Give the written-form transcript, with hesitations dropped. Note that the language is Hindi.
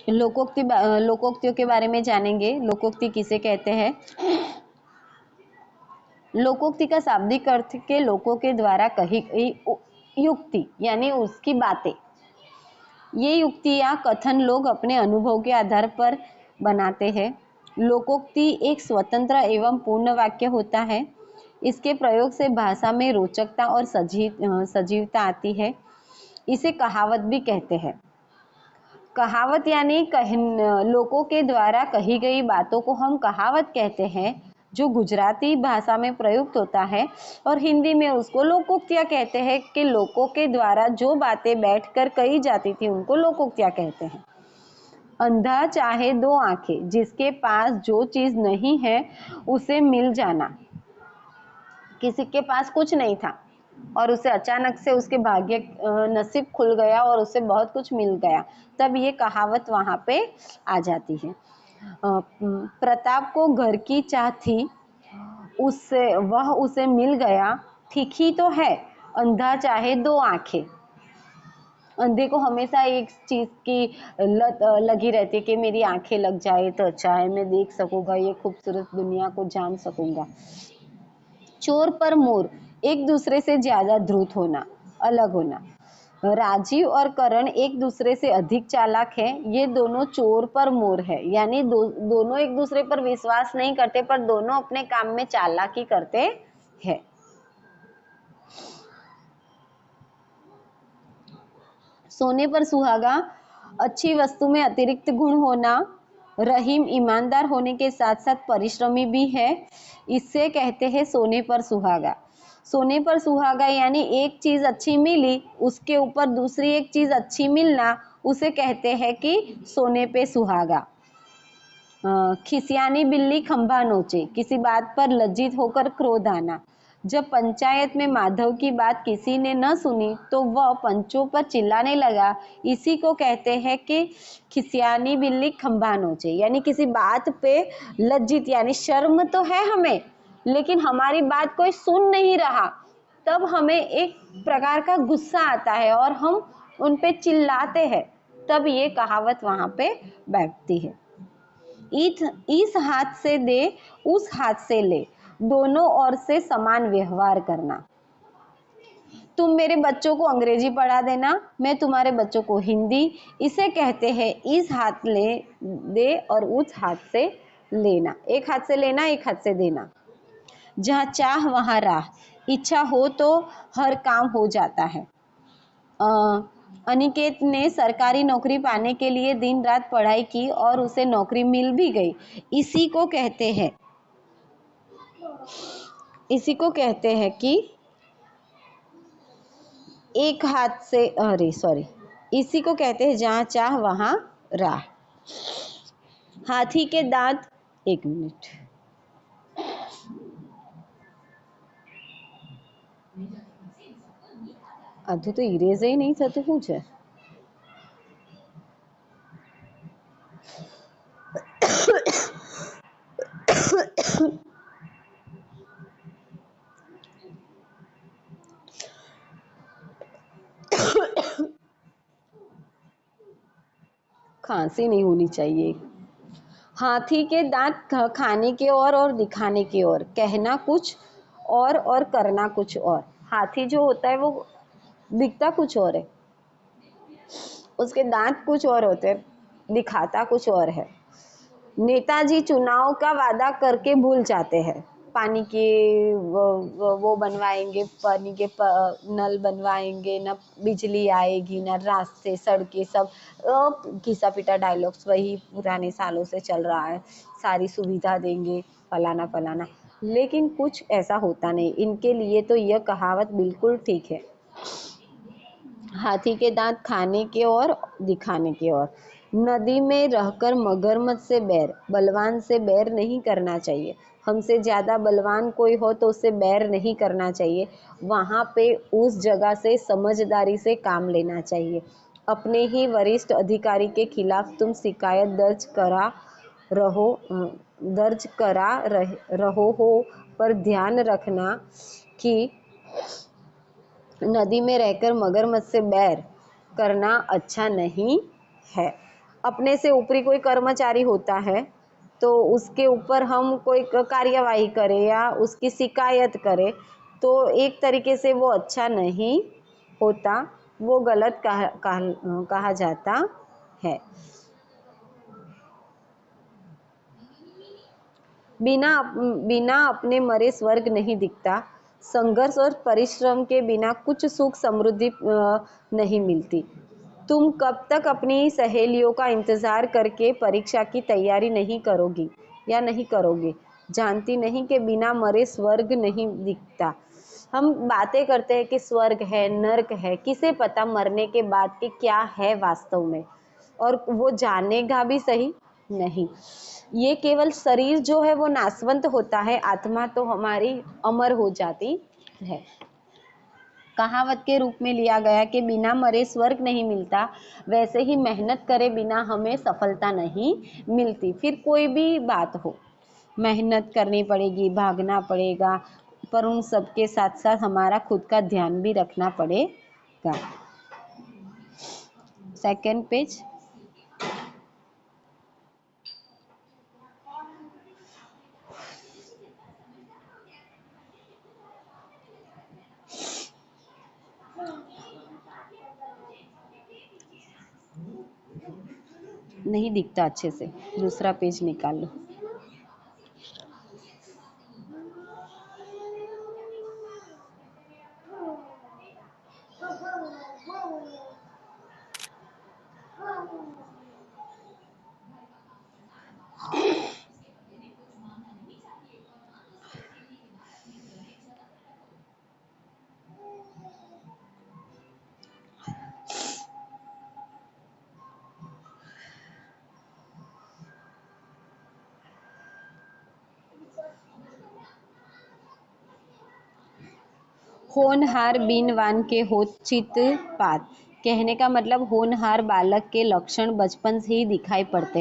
लोकोक्तियों के बारे में जानेंगे। लोकोक्ति किसे कहते हैं? लोकोक्ति का शाब्दिक अर्थ के लोगों के द्वारा कही गई युक्ति यानी उसकी बातें। ये युक्तियां कथन लोग अपने अनुभव के आधार पर बनाते हैं। लोकोक्ति एक स्वतंत्र एवं पूर्ण वाक्य होता है। इसके प्रयोग से भाषा में रोचकता और सजीवता आती है। इसे कहावत भी कहते हैं। कहावत यानी लोगों के द्वारा कही गई बातों को हम कहावत कहते हैं, जो गुजराती भाषा में प्रयुक्त होता है, और हिंदी में उसको लोकोक्तियाँ कहते हैं कि लोगों के द्वारा जो बातें बैठकर कही जाती थी उनको लोकोक्तियाँ कहते हैं। अंधा चाहे दो आंखें, जिसके पास जो चीज नहीं है उसे मिल जाना। किसी के पास कुछ नहीं था और उसे अचानक से उसके भाग्य नसीब खुल गया और उसे बहुत कुछ मिल गया, तब ये कहावत वहां पे आ जाती है। प्रताप को घर की चाह थी, उसे मिल गया, ठीक ही तो है, अंधा चाहे दो आंखें। अंधे को हमेशा एक चीज की लत लगी रहती है कि मेरी आंखें लग जाए तो अच्छा है, मैं देख सकूंगा, ये खूबसूरत दुनिया को जान सकूंगा। चोर पर मोर, एक दूसरे से ज्यादा धूर्त होना, अलग होना। राजीव और करण एक दूसरे से अधिक चालाक है। ये दोनों चोर पर मोर है, यानी दोनों एक दूसरे पर विश्वास नहीं करते, पर दोनों अपने काम में चालाकी करते हैं। सोने पर सुहागा, अच्छी वस्तु में अतिरिक्त गुण होना। रहीम ईमानदार होने के साथ साथ परिश्रमी भी है, इससे कहते हैं सोने पर सुहागा। सोने पर सुहागा यानी एक चीज अच्छी मिली, उसके ऊपर दूसरी एक चीज अच्छी मिलना, उसे कहते हैं कि सोने पे सुहागा। खिसियानी बिल्ली खंभा नोचे, किसी बात पर लज्जित होकर क्रोध आना। जब पंचायत में माधव की बात किसी ने न सुनी तो वह पंचों पर चिल्लाने लगा, इसी को कहते हैं कि खिसियानी बिल्ली खंभा नोचे, यानी किसी बात पे लज्जित, यानी शर्म तो है हमें, लेकिन हमारी बात कोई सुन नहीं रहा, तब हमें एक प्रकार का गुस्सा आता है और हम उन पे चिल्लाते हैं, तब ये कहावत वहां पे बैठती है। इस हाथ से दे, उस हाथ से ले, दोनों ओर से समान व्यवहार करना। तुम मेरे बच्चों को अंग्रेजी पढ़ा देना, मैं तुम्हारे बच्चों को हिंदी, इसे कहते हैं इस हाथ ले दे और उस हाथ से लेना। एक हाथ से लेना, एक हाथ से देना। जहाँ चाह वहाँ राह, इच्छा हो तो हर काम हो जाता है। अनिकेत ने सरकारी नौकरी पाने के लिए दिन रात पढ़ाई की और उसे नौकरी मिल भी गई। इसी को कहते हैं कि एक हाथ से, इसी को कहते हैं जहाँ चाह वहाँ राह। हाथी के दांत, एक मिनट, आधु तो इरेज ही नहीं थતું શું છે? खांसी नहीं होनी चाहिए। हाथी के दांत खाने की ओर और दिखाने की ओर, कहना कुछ और करना कुछ और। हाथी जो होता है वो दिखता कुछ और है, उसके दांत कुछ और होते हैं, दिखाता कुछ और है। नेताजी चुनाव का वादा करके भूल जाते हैं। पानी के वो बनवाएंगे, पानी के नल बनवाएंगे, ना बिजली आएगी, ना रास्ते, सड़कें, सब घिसा पिटा डायलॉग्स वही पुराने सालों से चल रहा है। सारी सुविधा देंगे, फलाना फलाना, लेकिन कुछ ऐसा होता नहीं। इनके लिए तो यह कहावत बिल्कुल ठीक है। हाथी के दांत खाने के और दिखाने के और। नदी में रहकर मगरमच्छ से बैर, बलवान से बैर नहीं करना चाहिए। हमसे ज्यादा बलवान कोई हो तो उससे बैर नहीं करना चाहिए। वहां पे उस जगह से समझदारी से काम लेना चाहिए। अपने ही वरिष्ठ अधिकारी के खिलाफ तुम शिकायत दर्ज करा रहो हो, पर ध्यान रखना कि नदी में रहकर मगरमच्छ से बैर करना अच्छा नहीं है। अपने से ऊपरी कोई कर्मचारी होता है तो उसके ऊपर हम कोई कार्यवाही करें या उसकी शिकायत करें तो एक तरीके से वो अच्छा नहीं होता, वो गलत कहा जाता है। बिना बिना अपने मरे स्वर्ग नहीं दिखता। संघर्ष और परिश्रम के बिना कुछ सुख समृद्धि नहीं मिलती। तुम कब तक अपनी सहेलियों का इंतजार करके परीक्षा की तैयारी नहीं करोगी या नहीं करोगे? जानती नहीं कि बिना मरे स्वर्ग नहीं दिखता। हम बातें करते हैं कि स्वर्ग है, नर्क है, किसे पता मरने के बाद कि क्या है वास्तव में, और वो जानेगा भी सही नहीं। ये केवल शरीर जो है वो नाशवंत होता है, आत्मा तो हमारी अमर हो जाती है। कहावत के रूप में लिया गया कि बिना मरे स्वर्ग नहीं मिलता, वैसे ही मेहनत करे बिना हमें सफलता नहीं मिलती। फिर कोई भी बात हो, मेहनत करनी पड़ेगी, भागना पड़ेगा, पर उन सबके साथ साथ हमारा खुद का ध्यान भी रखना पड़ेगा। Second page. नहीं दिखता अच्छे से, दूसरा पेज निकाल लो। होनहार बीनवान के होत चित पात। कहने का मतलब होनहार बालक के लक्षण बचपन से ही दिखाई पड़ते